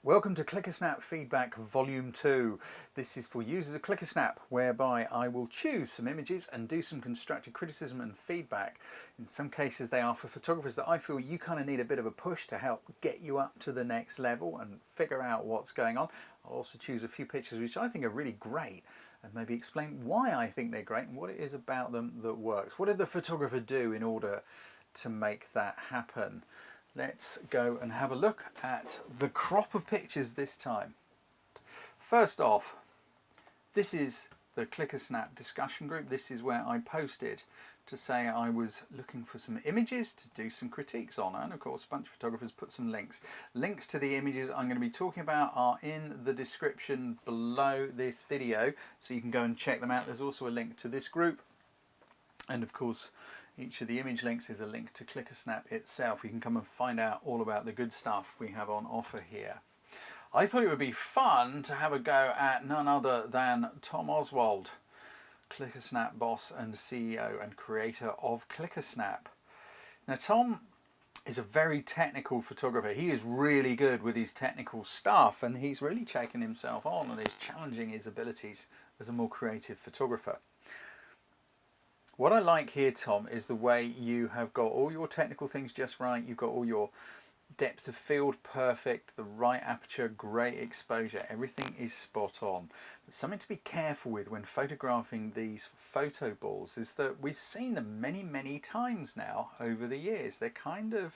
Welcome to Clickasnap Feedback Volume 2. This is for users of Clickasnap, whereby I will choose some images and do some constructive criticism and feedback. In some cases they are for photographers that I feel you kind of need a bit of a push to help get you up to the next level and figure out what's going on. I'll also choose a few pictures which I think are really great and maybe explain why I think they're great and what it is about them that works. What did the photographer do in order to make that happen? Let's go and have a look at the crop of pictures this time. First off, this is the Clickasnap discussion group. This is where I posted to say I was looking for some images to do some critiques on, and of course a bunch of photographers put some links. Links to the images I'm going to be talking about are in the description below this video, so you can go and check them out. There's also a link to this group, and of course each of the image links is a link to Clickasnap itself. You can come and find out all about the good stuff we have on offer here. I thought it would be fun to have a go at none other than Tom Oswald, Clickasnap boss and CEO and creator of Clickasnap. Now Tom is a very technical photographer. He is really good with his technical stuff, and he's really taken himself on and is challenging his abilities as a more creative photographer. What I like here, Tom, is the way you have got all your technical things just right. You've got all your depth of field perfect, the right aperture, great exposure. Everything is spot on. But something to be careful with when photographing these photo balls is that we've seen them many, many times now over the years. They're kind of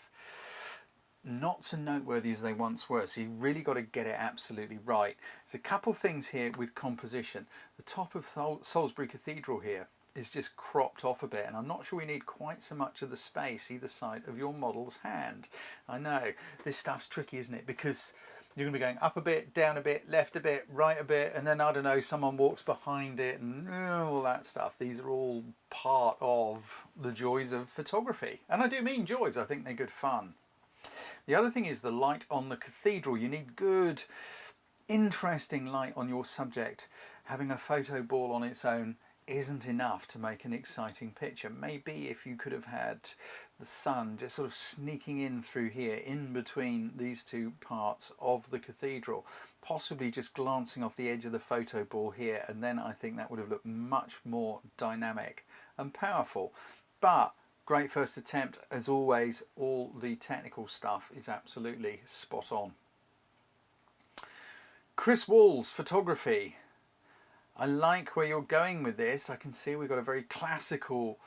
not so noteworthy as they once were, so you really got to get it absolutely right. There's a couple things here with composition. The top of Salisbury Cathedral here is just cropped off a bit, and I'm not sure we need quite so much of the space either side of your model's hand. I know this stuff's tricky, isn't it, because you're going to be going up a bit, down a bit, left a bit, right a bit, and then I don't know, someone walks behind it and all that stuff. These are all part of the joys of photography, and I do mean joys. I think they're good fun. The other thing is the light on the cathedral. You need good, interesting light on your subject. Having a photo ball on its own isn't enough to make an exciting picture. Maybe if you could have had the sun just sort of sneaking in through here, in between these two parts of the cathedral, possibly just glancing off the edge of the photo ball here, and then I think that would have looked much more dynamic and powerful. But great first attempt, as always. All the technical stuff is absolutely spot on. Chris Wall's photography. I like where you're going with this. I can see we've got a very classical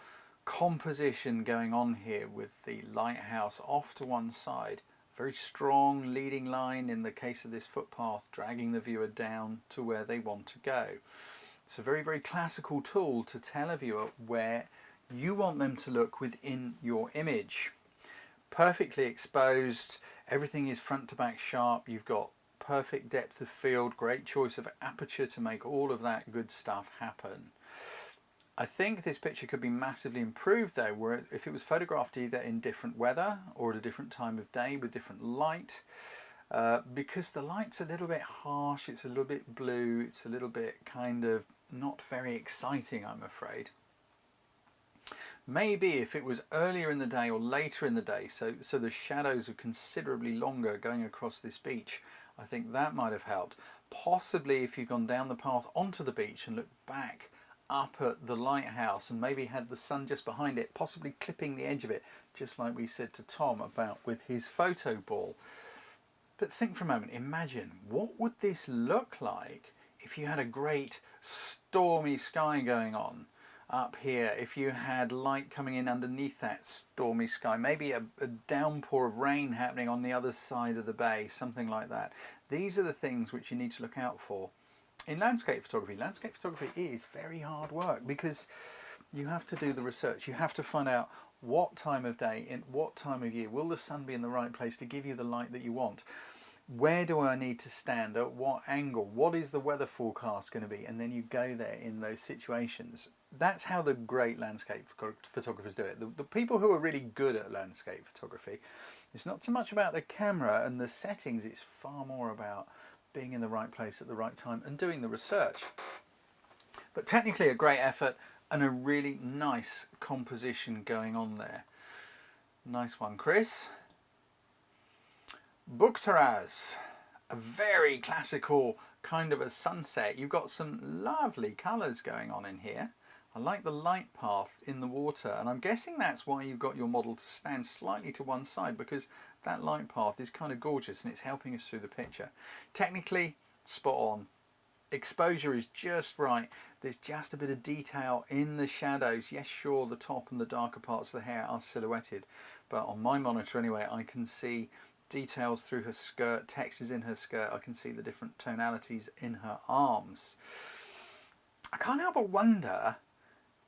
composition going on here with the lighthouse off to one side. Very strong leading line in the case of this footpath, dragging the viewer down to where they want to go. It's a very, very classical tool to tell a viewer where you want them to look within your image. Perfectly exposed, everything is front to back sharp. You've got perfect depth of field, great choice of aperture to make all of that good stuff happen. I think this picture could be massively improved though, where if it was photographed either in different weather or at a different time of day with different light, because the light's a little bit harsh, it's a little bit blue, it's a little bit kind of not very exciting, I'm afraid. Maybe if it was earlier in the day or later in the day, so the shadows are considerably longer going across this beach, I think that might have helped. Possibly if you'd gone down the path onto the beach and looked back up at the lighthouse and maybe had the sun just behind it, possibly clipping the edge of it, just like we said to Tom about with his photo ball. But think for a moment, imagine, what would this look like if you had a great stormy sky going on up here, if you had light coming in underneath that stormy sky, maybe a downpour of rain happening on the other side of the bay, something like that. These are the things which you need to look out for. In landscape photography is very hard work because you have to do the research. You have to find out what time of day, in what time of year, will the sun be in the right place to give you the light that you want? Where do I need to stand? At what angle? What is the weather forecast going to be? And then you go there in those situations. That's how the great landscape photographers do it. The people who are really good at landscape photography, it's not so much about the camera and the settings, it's far more about being in the right place at the right time and doing the research. But technically a great effort and a really nice composition going on there. Nice one, Chris. Booktaraz, a very classical kind of a sunset. You've got some lovely colours going on in here. I like the light path in the water, and I'm guessing that's why you've got your model to stand slightly to one side, because that light path is kind of gorgeous and it's helping us through the picture. Technically, spot on. Exposure is just right. There's just a bit of detail in the shadows. Yes, sure, the top and the darker parts of the hair are silhouetted, but on my monitor anyway, I can see details through her skirt, textures in her skirt. I can see the different tonalities in her arms. I can't help but wonder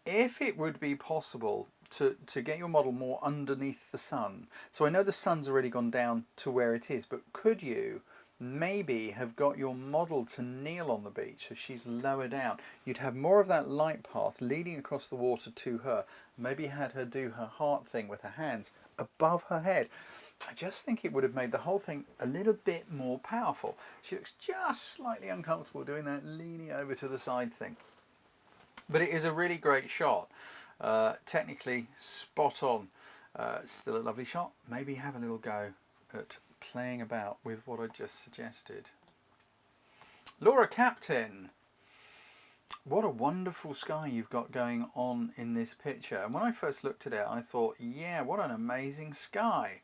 if it would be possible to get your model more underneath the sun. So I know the sun's already gone down to where it is, but could you maybe have got your model to kneel on the beach so she's lower down? You'd have more of that light path leading across the water to her. Maybe had her do her heart thing with her hands above her head. I just think it would have made the whole thing a little bit more powerful. She looks just slightly uncomfortable doing that leaning over to the side thing. But it is a really great shot. Technically spot on. Still a lovely shot. Maybe have a little go at playing about with what I just suggested. Laura Captain. What a wonderful sky you've got going on in this picture. And when I first looked at it, I thought, yeah, what an amazing sky.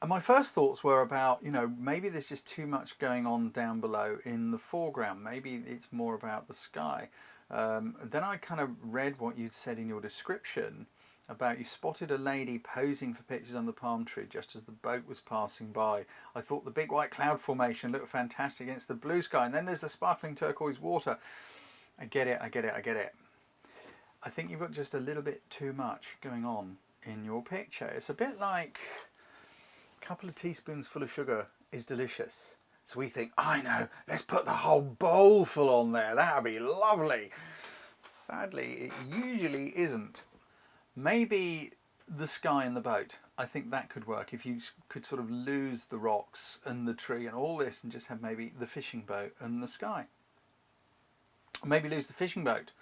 And my first thoughts were about, you know, maybe there's just too much going on down below in the foreground. Maybe it's more about the sky. Then I kind of read what you'd said in your description about you spotted a lady posing for pictures on the palm tree just as the boat was passing by. I thought the big white cloud formation looked fantastic against the blue sky, and then there's the sparkling turquoise water. I get it, I get it, I get it. I think you've got just a little bit too much going on in your picture. It's a bit like a couple of teaspoons full of sugar is delicious. So we think, I know, let's put the whole bowl full on there. That would be lovely. Sadly, it usually isn't. Maybe the sky and the boat. I think that could work. If you could sort of lose the rocks and the tree and all this and just have maybe the fishing boat and the sky. Maybe lose the fishing boat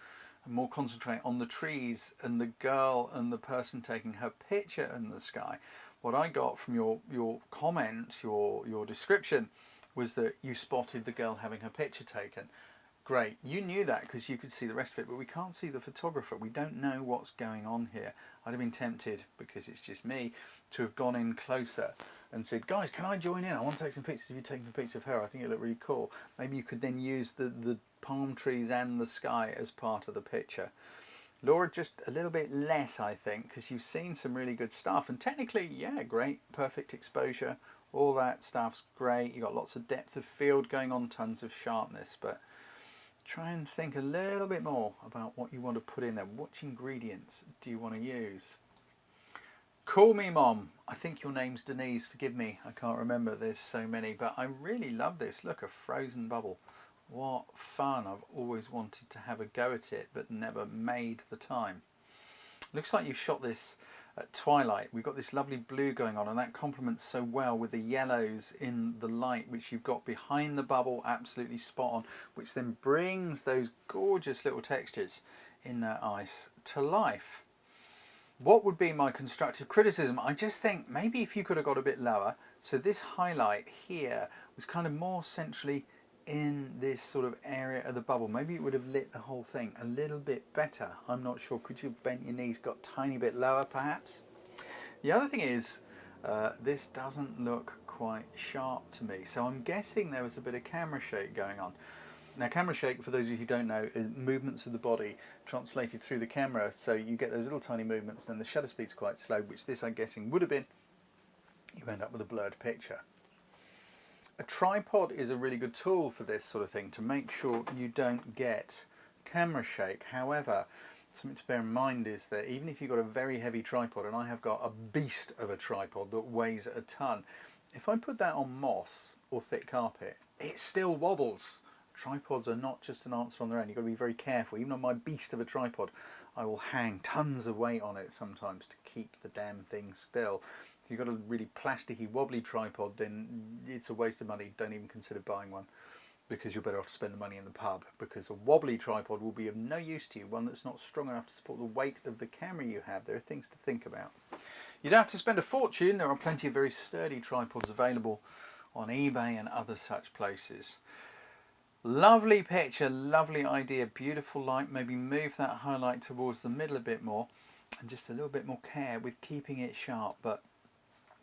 and more concentrate on the trees and the girl and the person taking her picture in the sky. What I got from your comment, your description, was that you spotted the girl having her picture taken. Great, you knew that because you could see the rest of it, but we can't see the photographer. We don't know what's going on here. I'd have been tempted, because it's just me, to have gone in closer and said, guys, can I join in? I want to take some pictures of you taking a picture of her. I think it looked really cool. Maybe you could then use the palm trees and the sky as part of the picture. Laura, just a little bit less, I think, because you've seen some really good stuff. And technically, yeah, great, perfect exposure. All that stuff's great. You've got lots of depth of field going on, tons of sharpness, but try and think a little bit more about what you want to put in there. Which ingredients do you want to use? Call me Mom. I think your name's Denise. Forgive me. I can't remember. There's so many, but I really love this. Look, a frozen bubble. What fun. I've always wanted to have a go at it, but never made the time. Looks like you've shot this at twilight. We've got this lovely blue going on, and that complements so well with the yellows in the light which you've got behind the bubble. Absolutely spot on, which then brings those gorgeous little textures in that ice to life. What would be my constructive criticism? I just think maybe if you could have got a bit lower, so this highlight here was kind of more centrally in this sort of area of the bubble. Maybe it would have lit the whole thing a little bit better. I'm not sure. Could you have bent your knees, got a tiny bit lower perhaps? The other thing is, this doesn't look quite sharp to me. So I'm guessing there was a bit of camera shake going on. Now, camera shake, for those of you who don't know, is movements of the body translated through the camera. So you get those little tiny movements and the shutter speed's quite slow, which this I'm guessing would have been. You end up with a blurred picture. A tripod is a really good tool for this sort of thing to make sure you don't get camera shake. However, something to bear in mind is that even if you've got a very heavy tripod, and I have got a beast of a tripod that weighs a ton, if I put that on moss or thick carpet, it still wobbles. Tripods are not just an answer on their own. You've got to be very careful. Even on my beast of a tripod, I will hang tons of weight on it sometimes to keep the damn thing still. If you've got a really plasticky, wobbly tripod, then it's a waste of money. Don't even consider buying one, because you're better off to spend the money in the pub, because a wobbly tripod will be of no use to you, one that's not strong enough to support the weight of the camera you have. There are things to think about. You don't have to spend a fortune. There are plenty of very sturdy tripods available on eBay and other such places. Lovely picture, lovely idea, beautiful light. Maybe move that highlight towards the middle a bit more and just a little bit more care with keeping it sharp, but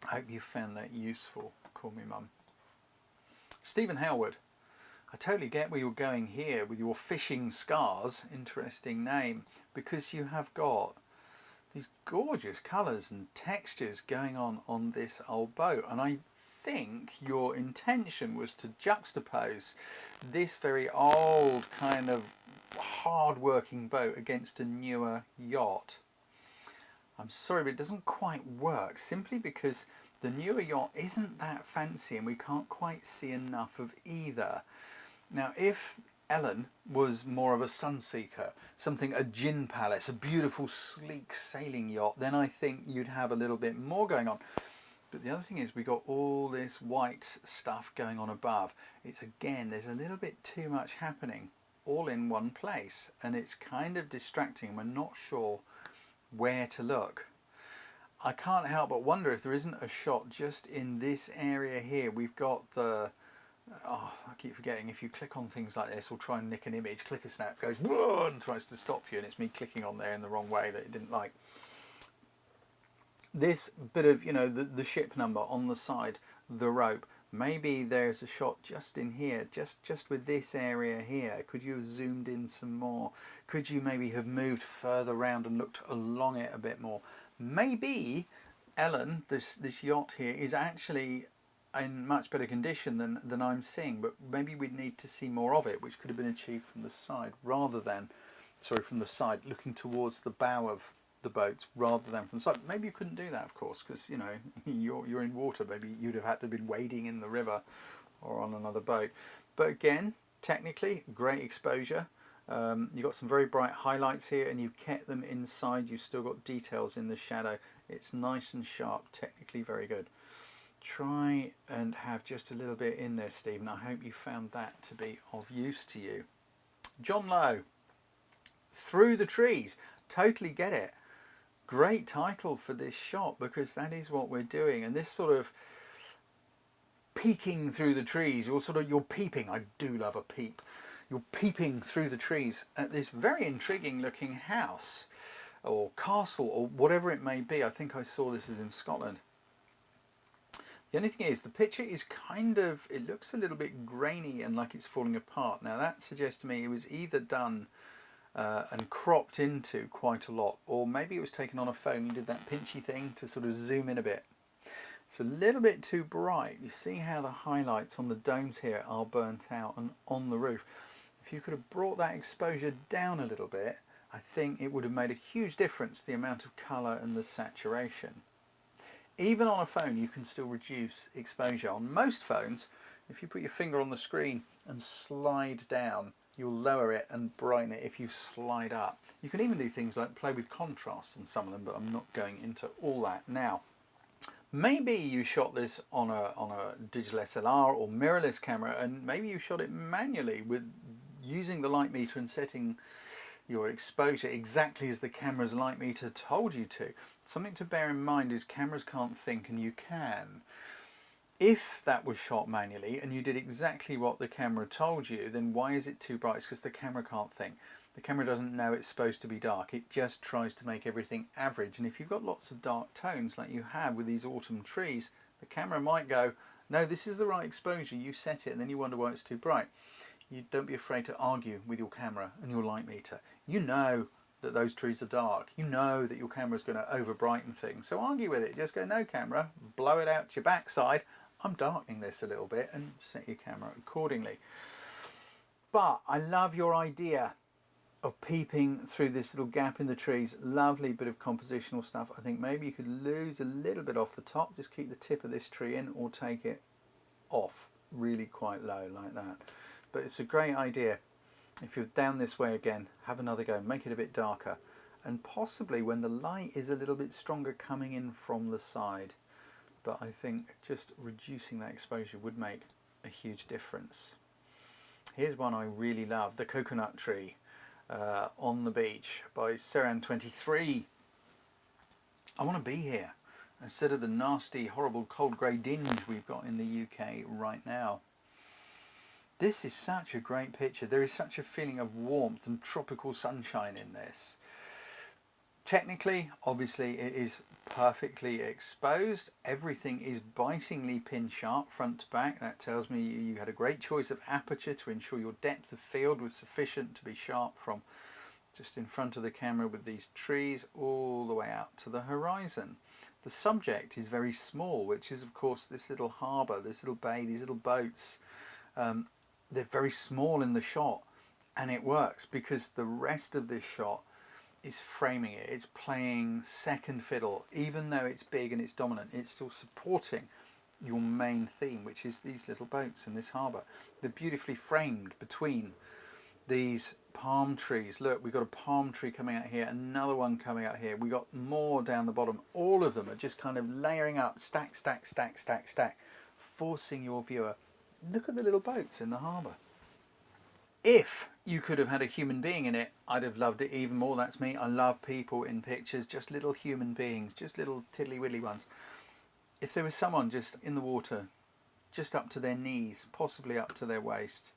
I hope you found that useful. Call me Mum. Stephen Howard, I totally get where you're going here with your fishing scars, interesting name, because you have got these gorgeous colours and textures going on this old boat, and I think your intention was to juxtapose this very old kind of hard-working boat against a newer yacht. I'm sorry, but it doesn't quite work, simply because the newer yacht isn't that fancy and we can't quite see enough of either. Now, if Ellen was more of a sunseeker, a gin palace, a beautiful sleek sailing yacht, then I think you'd have a little bit more going on. But the other thing is we got all this white stuff going on above. It's again, there's a little bit too much happening all in one place, and it's kind of distracting. We're not sure where to look. I can't help but wonder if there isn't a shot just in this area here. We've got the, I keep forgetting, if you click on things like this or try and nick an image, Clickasnap goes whoa and tries to stop you, and it's me clicking on there in the wrong way that it didn't like. This bit of, the ship number on the side, the rope, maybe there's a shot just in here, just with this area here. Could you have zoomed in some more? Could you maybe have moved further around and looked along it a bit more? Maybe Ellen, this yacht here, is actually in much better condition than I'm seeing, but maybe we'd need to see more of it, which could have been achieved from the side rather than, from the side, looking towards the bow of the boats rather than from the side. Maybe you couldn't do that, of course, because you're in water. Maybe you'd have had to have been wading in the river or on another boat. But again, technically, great exposure. You've got some very bright highlights here, and you've kept them inside. You've still got details in the shadow. It's nice and sharp, technically very good. Try and have just a little bit in there, Stephen. I hope you found that to be of use to you. John Lowe, Through the Trees. Totally get it. Great title for this shot, because that is what we're doing. And this sort of peeking through the trees, you're peeping. I do love a peep. You're peeping through the trees at this very intriguing looking house or castle or whatever it may be. I think I saw this is in Scotland. The only thing is, the picture is it looks a little bit grainy and like it's falling apart. Now that suggests to me it was either done and cropped into quite a lot, or maybe it was taken on a phone. You did that pinchy thing to sort of zoom in a bit. It's a little bit too bright. You see how the highlights on the domes here are burnt out and on the roof. If you could have brought that exposure down a little bit, I think it would have made a huge difference to the amount of colour and the saturation. Even on a phone, you can still reduce exposure. On most phones, if you put your finger on the screen and slide down, you'll lower it and brighten it if you slide up. You can even do things like play with contrast on some of them, but I'm not going into all that now. Maybe you shot this on a digital SLR or mirrorless camera, and maybe you shot it manually with using the light meter and setting your exposure exactly as the camera's light meter told you to. Something to bear in mind is cameras can't think, and you can. If that was shot manually and you did exactly what the camera told you, then why is it too bright? It's because the camera can't think. The camera doesn't know it's supposed to be dark. It just tries to make everything average. And if you've got lots of dark tones like you have with these autumn trees, the camera might go, no, this is the right exposure, you set it, and then you wonder why it's too bright. You don't be afraid to argue with your camera and your light meter. You know that those trees are dark. You know that your camera's going to over brighten things. So argue with it. Just go, no camera, blow it out your backside. I'm darkening this a little bit, and set your camera accordingly. But I love your idea of peeping through this little gap in the trees. Lovely bit of compositional stuff. I think maybe you could lose a little bit off the top. Just keep the tip of this tree in, or take it off really quite low like that. But it's a great idea. If you're down this way again, have another go, make it a bit darker, and possibly when the light is a little bit stronger coming in from the side. But I think just reducing that exposure would make a huge difference. Here's one I really love, The Coconut Tree on the Beach by Seran23. I want to be here. instead of the nasty, horrible cold grey dinge we've got in the UK right now. This is such a great picture. There is such a feeling of warmth and tropical sunshine in this. Technically, obviously, it is perfectly exposed. Everything is bitingly pin sharp front to back. That tells me you had a great choice of aperture to ensure your depth of field was sufficient to be sharp from just in front of the camera with these trees all the way out to the horizon. The subject is very small, which is of course this little harbour, this little bay, these little boats. They're very small in the shot, and it works because the rest of this shot is framing it. It's playing second fiddle. Even though it's big and it's dominant, it's still supporting your main theme, which is these little boats in this harbour. They're beautifully framed between these palm trees. Look, we've got a palm tree coming out here, another one coming out here. We got more down the bottom. All of them are just kind of layering up, stack, stack, stack, stack, stack, forcing your viewer. Look at the little boats in the harbour. If you could have had a human being in it, I'd have loved it even more. That's me. I love people in pictures, just little human beings, just little tiddly-widdly ones. If there was someone just in the water, just up to their knees, possibly up to their waist,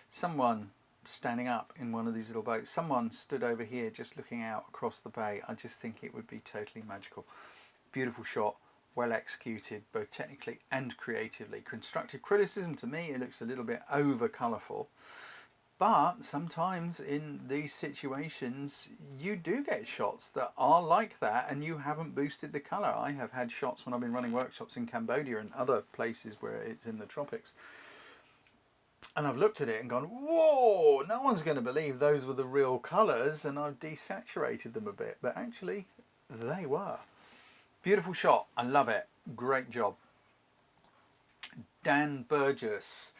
someone standing up in one of these little boats, someone stood over here just looking out across the bay, I just think it would be totally magical. Beautiful shot, well executed, both technically and creatively. Constructive criticism, to me, it looks a little bit over colourful. But sometimes in these situations, you do get shots that are like that and you haven't boosted the colour. I have had shots when I've been running workshops in Cambodia and other places where it's in the tropics. And I've looked at it and gone, whoa, no one's going to believe those were the real colours, and I've desaturated them a bit. But actually, they were. Beautiful shot. I love it. Great job. Dan Burgess.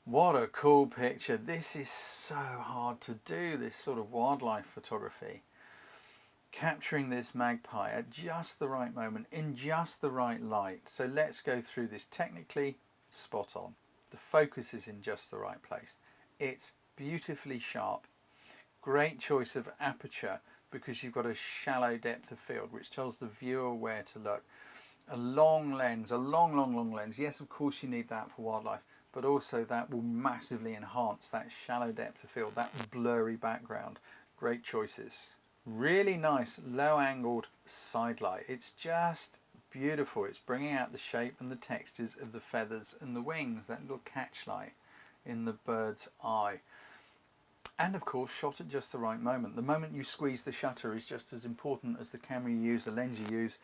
What a cool picture. This is so hard to do, this sort of wildlife photography. Capturing this magpie at just the right moment, in just the right light. So let's go through this. Technically, spot on. The focus is in just the right place. It's beautifully sharp. Great choice of aperture because you've got a shallow depth of field, which tells the viewer where to look. A long lens, a long lens. Yes, of course you need that for wildlife, but also that will massively enhance that shallow depth of field, that blurry background. Great choices. Really nice low-angled side light. It's just beautiful. It's bringing out the shape and the textures of the feathers and the wings, that little catch light in the bird's eye. And of course, shot at just the right moment. The moment you squeeze the shutter is just as important as the camera you use, the lens you use.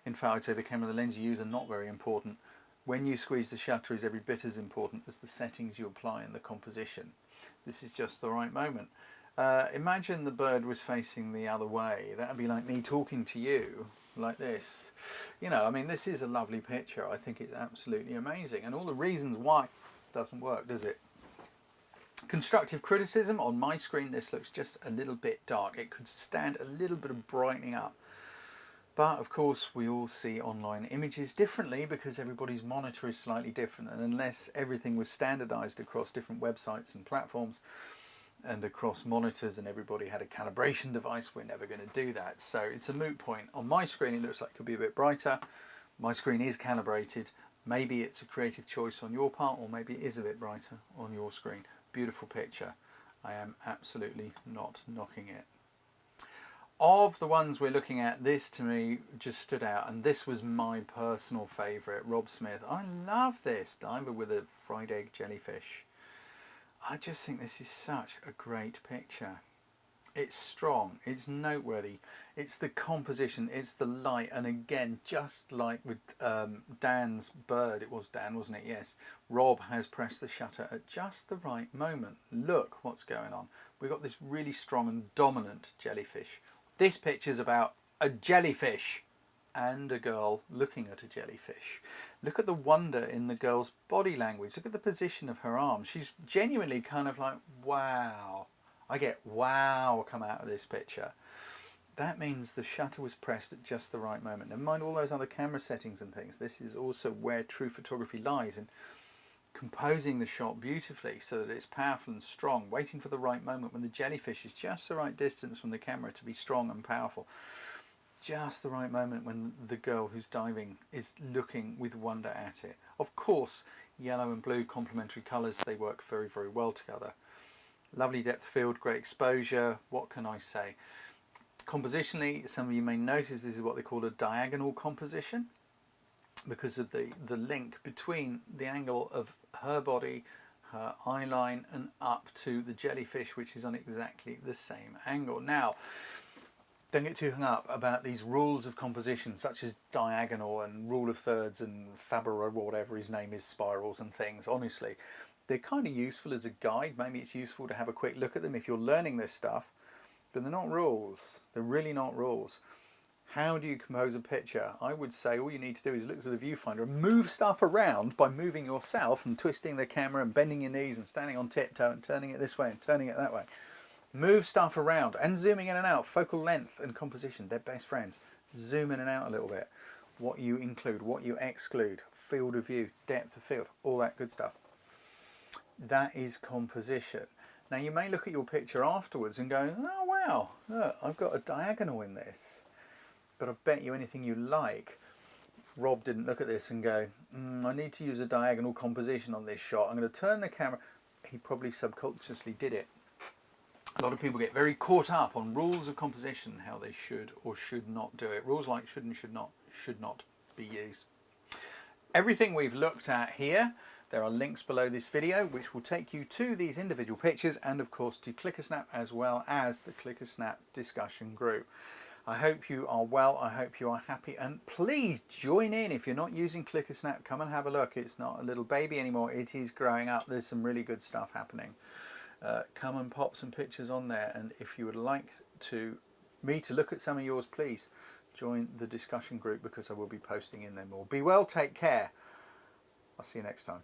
In fact, I'd say the camera and the lens you use are not very important. When you squeeze the shutter is every bit as important as the settings you apply in the composition. This is just the right moment. Imagine the bird was facing the other way. That would be like me talking to you like this. You know, I mean, this is a lovely picture. I think it's absolutely amazing. And all the reasons why it doesn't work, does it? Constructive criticism. On my screen, this looks just a little bit dark. It could stand a little bit of brightening up. But of course we all see online images differently because everybody's monitor is slightly different, and unless everything was standardized across different websites and platforms and across monitors and everybody had a calibration device, we're never going to do that. So it's a moot point. On my screen it looks like it could be a bit brighter. My screen is calibrated. Maybe it's a creative choice on your part, or maybe it is a bit brighter on your screen. Beautiful picture. I am absolutely not knocking it. Of the ones we're looking at, this to me just stood out, and this was my personal favourite. Rob Smith. I love this diver with a fried egg jellyfish. I just think this is such a great picture. It's strong, it's noteworthy, it's the composition, it's the light, and again, just like with Dan's bird, it was Dan, wasn't it? Yes. Rob has pressed the shutter at just the right moment. Look what's going on. We've got this really strong and dominant jellyfish. This picture's about a jellyfish and a girl looking at a jellyfish. Look at the wonder in the girl's body language. Look at the position of her arms. She's genuinely kind of like, wow. I get wow come out of this picture. That means the shutter was pressed at just the right moment. Never mind all those other camera settings and things. This is also where true photography lies, in composing the shot beautifully so that it's powerful and strong, waiting for the right moment when the jellyfish is just the right distance from the camera to be strong and powerful. just the right moment when the girl who's diving is looking with wonder at it. Of course, yellow and blue complementary colours, they work very, very well together. Lovely depth of field, great exposure. What can I say? Compositionally, some of you may notice this is what they call a diagonal composition, because of the link between the angle of her body, her eye line, and up to the jellyfish, which is on exactly the same angle. Now, don't get too hung up about these rules of composition, such as diagonal and rule of thirds and Faber or whatever his name is, spirals and things. Honestly, they're kind of useful as a guide. Maybe it's useful to have a quick look at them if you're learning this stuff, but they're not rules. They're really not rules. How do you compose a picture? I would say all you need to do is look through the viewfinder and move stuff around by moving yourself and twisting the camera and bending your knees and standing on tiptoe and turning it this way and turning it that way. Move stuff around and zooming in and out. Focal length and composition, they're best friends. Zoom in and out a little bit. What you include, what you exclude, field of view, depth of field, all that good stuff. That is composition. Now you may look at your picture afterwards and go, oh wow, look, I've got a diagonal in this. But I bet you anything you like, Rob didn't look at this and go, I need to use a diagonal composition on this shot. I'm going to turn the camera. He probably subconsciously did it. A lot of people get very caught up on rules of composition, how they should or should not do it. Rules like should and should not be used. Everything we've looked at here, there are links below this video which will take you to these individual pictures and of course to Clickasnap as well as the Clickasnap discussion group. I hope you are well, I hope you are happy, and please join in. If you're not using Clickasnap, come and have a look. It's not a little baby anymore, it is growing up. There's some really good stuff happening. Come and pop some pictures on there, and if you would like me to look at some of yours, please join the discussion group because I will be posting in there more. Be well, take care. I'll see you next time.